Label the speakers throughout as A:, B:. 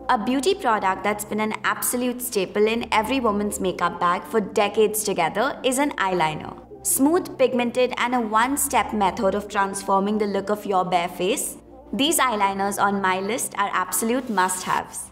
A: A beauty product that's been an absolute staple in every woman's makeup bag for decades together is an eyeliner. Smooth, pigmented, and a one-step method of transforming the look of your bare face, these eyeliners on my list are absolute must-haves.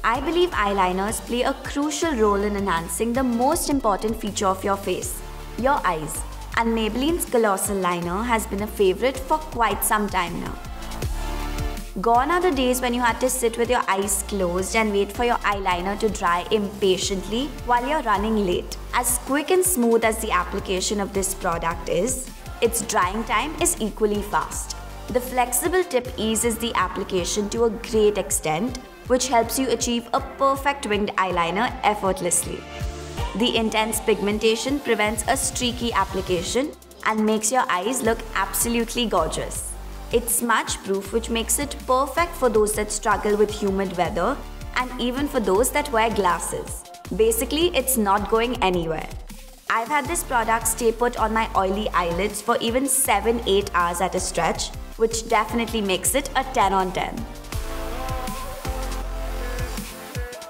A: I believe eyeliners play a crucial role in enhancing the most important feature of your face, your eyes. And Maybelline's Colossal Liner has been a favorite for quite some time now. Gone are the days when you had to sit with your eyes closed and wait for your eyeliner to dry impatiently while you're running late. As quick and smooth as the application of this product is, its drying time is equally fast. The flexible tip eases the application to a great extent, which helps you achieve a perfect winged eyeliner effortlessly. The intense pigmentation prevents a streaky application and makes your eyes look absolutely gorgeous. It's smudge-proof, which makes it perfect for those that struggle with humid weather and even for those that wear glasses. Basically, it's not going anywhere. I've had this product stay put on my oily eyelids for even 7-8 hours at a stretch, which definitely makes it a 10 on 10.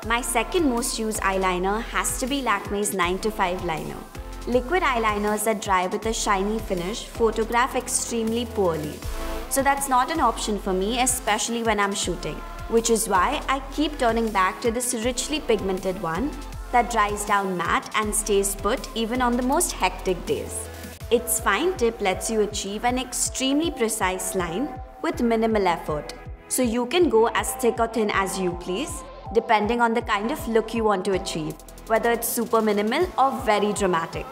A: My second most used eyeliner has to be Lakmé's 9 to 5 liner. Liquid eyeliners that dry with a shiny finish photograph extremely poorly. So that's not an option for me, especially when I'm shooting. Which is why I keep turning back to this richly pigmented one that dries down matte and stays put even on the most hectic days. Its fine tip lets you achieve an extremely precise line with minimal effort. So you can go as thick or thin as you please, depending on the kind of look you want to achieve, whether it's super minimal or very dramatic.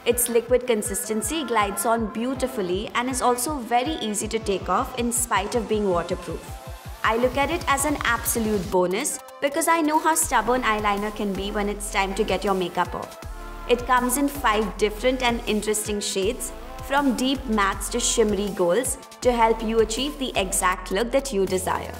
A: Its liquid consistency glides on beautifully and is also very easy to take off in spite of being waterproof. I look at it as an absolute bonus because I know how stubborn eyeliner can be when it's time to get your makeup off. It comes in 5 different and interesting shades, from deep mattes to shimmery golds, to help you achieve the exact look that you desire.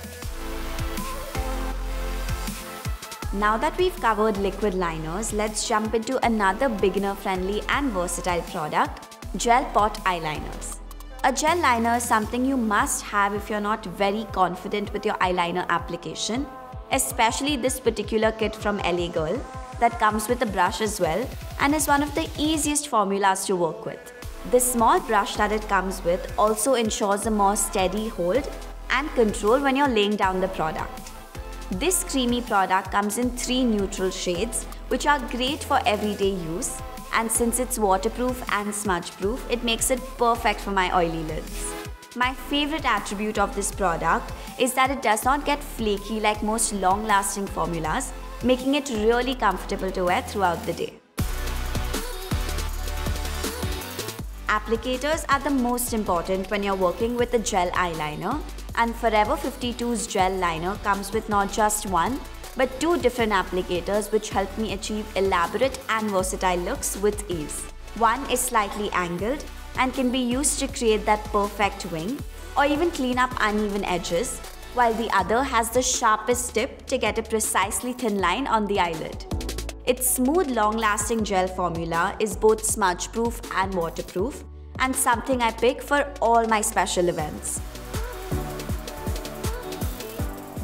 A: Now that we've covered liquid liners, let's jump into another beginner-friendly and versatile product, gel pot eyeliners. A gel liner is something you must have if you're not very confident with your eyeliner application, especially this particular kit from LA Girl that comes with a brush as well and is one of the easiest formulas to work with. The small brush that it comes with also ensures a more steady hold and control when you're laying down the product. This creamy product comes in 3 neutral shades, which are great for everyday use, and since it's waterproof and smudge-proof, it makes it perfect for my oily lids. My favorite attribute of this product is that it does not get flaky like most long-lasting formulas, making it really comfortable to wear throughout the day. Applicators are the most important when you're working with a gel eyeliner, and Forever 52's gel liner comes with not just one, but 2 different applicators which help me achieve elaborate and versatile looks with ease. One is slightly angled and can be used to create that perfect wing or even clean up uneven edges, while the other has the sharpest tip to get a precisely thin line on the eyelid. Its smooth, long-lasting gel formula is both smudge-proof and waterproof, and something I pick for all my special events.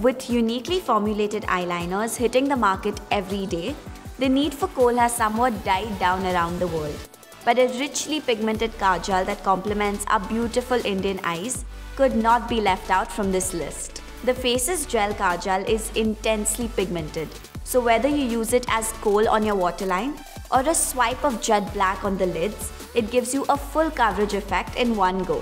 A: With uniquely formulated eyeliners hitting the market every day, the need for kohl has somewhat died down around the world. But a richly pigmented kajal that complements our beautiful Indian eyes could not be left out from this list. The Faces Gel Kajal is intensely pigmented, so whether you use it as kohl on your waterline or a swipe of jet black on the lids, it gives you a full coverage effect in one go.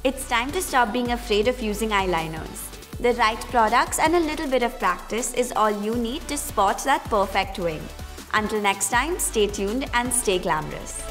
A: It's time to stop being afraid of using eyeliners. The right products and a little bit of practice is all you need to spot that perfect wing. Until next time, stay tuned and stay glamorous.